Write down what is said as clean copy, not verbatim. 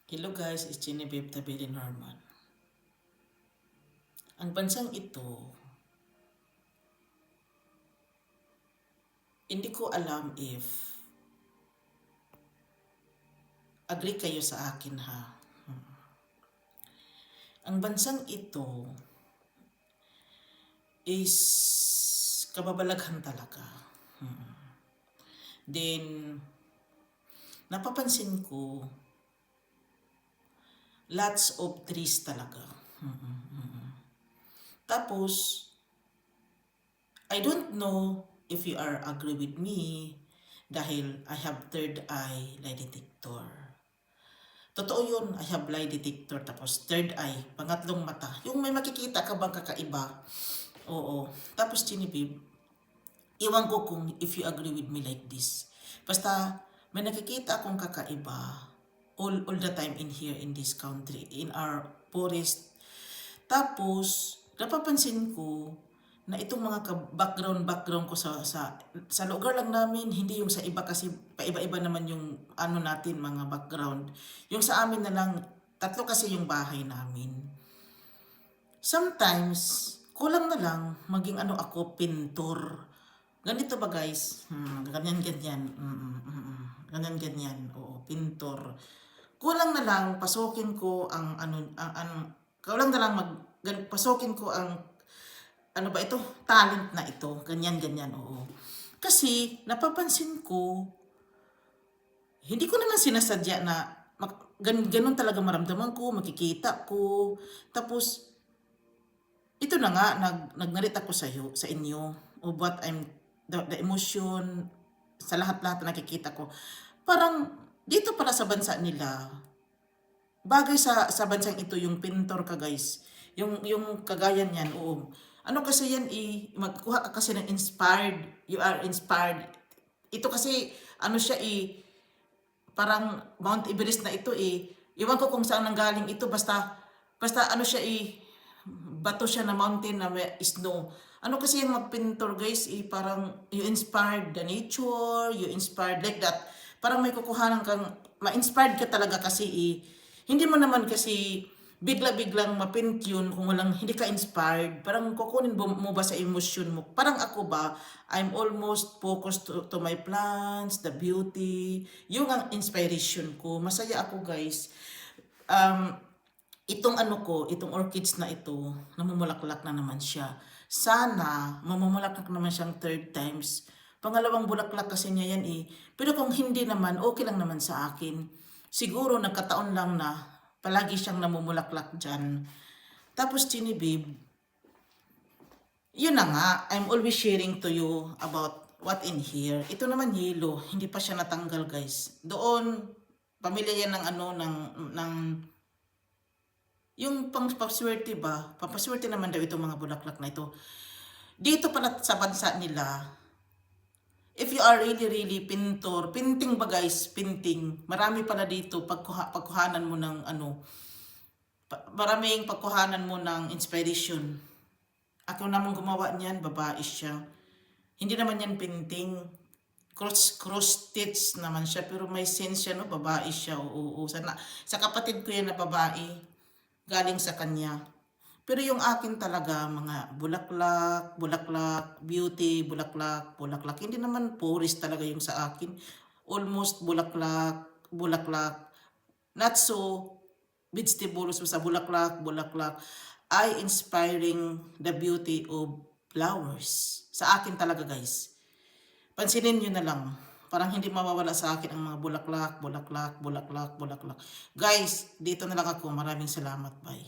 Hello guys, it's Genevieve Tabili Norman. Ang bansang ito, hindi ko alam if agree kayo sa akin ha. Ang bansang ito is kababalaghan talaga. Then, napapansin ko, lots of trees talaga. Tapos, I don't know if you are agree with me dahil I have third eye lie detector. Totoo yun, I have lie detector tapos third eye, pangatlong mata. Yung may makikita ka bang kakaiba? Oo. Tapos Genevieve, iwan ko kung if you agree with me like this. Basta may nakikita akong kakaiba all the time in here in this country, in our forest. Tapos, napapansin ko na itong mga background ko sa lugar lang namin, hindi yung sa iba kasi paiba-iba naman yung ano natin mga background. Yung sa amin na lang, 3 kasi yung bahay namin. Sometimes, kulang na lang maging ano ako, pintor. Ganito ba guys? Ganyan. Ganyan. Oo, pintor. Kulang na lang pasukin ko ang kulang na lang pasukin ko ang ano ba ito? Talent na ito. Ganyan, oo. Kasi, napapansin ko, hindi ko naman sinasadya na ganun talaga maramdaman ko, makikita ko. Tapos, ito na nga, nagnarit ako sa inyo of what the emotion, sa lahat-lahat na nakikita ko. Parang, dito pala sa bansa nila, bagay sa bansang ito yung pintor ka guys. Yung kagaya niyan, oo. Ano kasi yan magkuha ka kasi ng inspired. You are inspired. Ito kasi, ano siya parang Mount Everest na ito Iwan ko kung saan nanggaling ito. Basta ano siya bato siya na mountain na may snow. Ano kasi yung magpintor guys parang you inspired the nature, you inspired like that. Parang may kukuhanan kang, ma-inspired ka talaga kasi hindi mo naman kasi bigla-biglang mapint yun kung hindi ka inspired. Parang kukunin mo ba sa emotion mo? Parang ako ba, I'm almost focused to my plants, the beauty, yung ang inspiration ko. Masaya ako guys. Itong itong orchids na ito, namumulaklak na naman siya. Sana, mamumulaklak naman siyang 3 times. Pangalawang bulaklak kasi niya yan Pero kung hindi naman, okay lang naman sa akin. Siguro nagkataon lang na palagi siyang namumulaklak dyan. Tapos Genevieve, yun na nga, I'm always sharing to you about what in here. Ito naman yellow, hindi pa siya natanggal guys. Doon, pamilya yan ng yung pampaswerte ba? Pampaswerte naman daw itong mga bulaklak na ito. Dito pala sa bansa nila, if you are really pinting ba guys, pinting. Marami pala dito pagkuhanan mo ng maraming pagkuhanan mo ng inspiration. Ako naman gumawa niyan, babae siya. Hindi naman yan pinting. Cross stitch naman siya, pero may sense siya, no? Babae siya, oo. Sa kapatid ko yan na babae, galing sa kanya. Pero yung akin talaga, mga bulaklak, beauty, bulaklak. Hindi naman forest talaga yung sa akin. Almost bulaklak. Not so vegetables sa bulaklak. I inspiring the beauty of flowers. Sa akin talaga guys. Pansinin nyo na lang. Parang hindi mawawala sa akin ang mga bulaklak. Guys, dito na lang ako. Maraming salamat. Bye.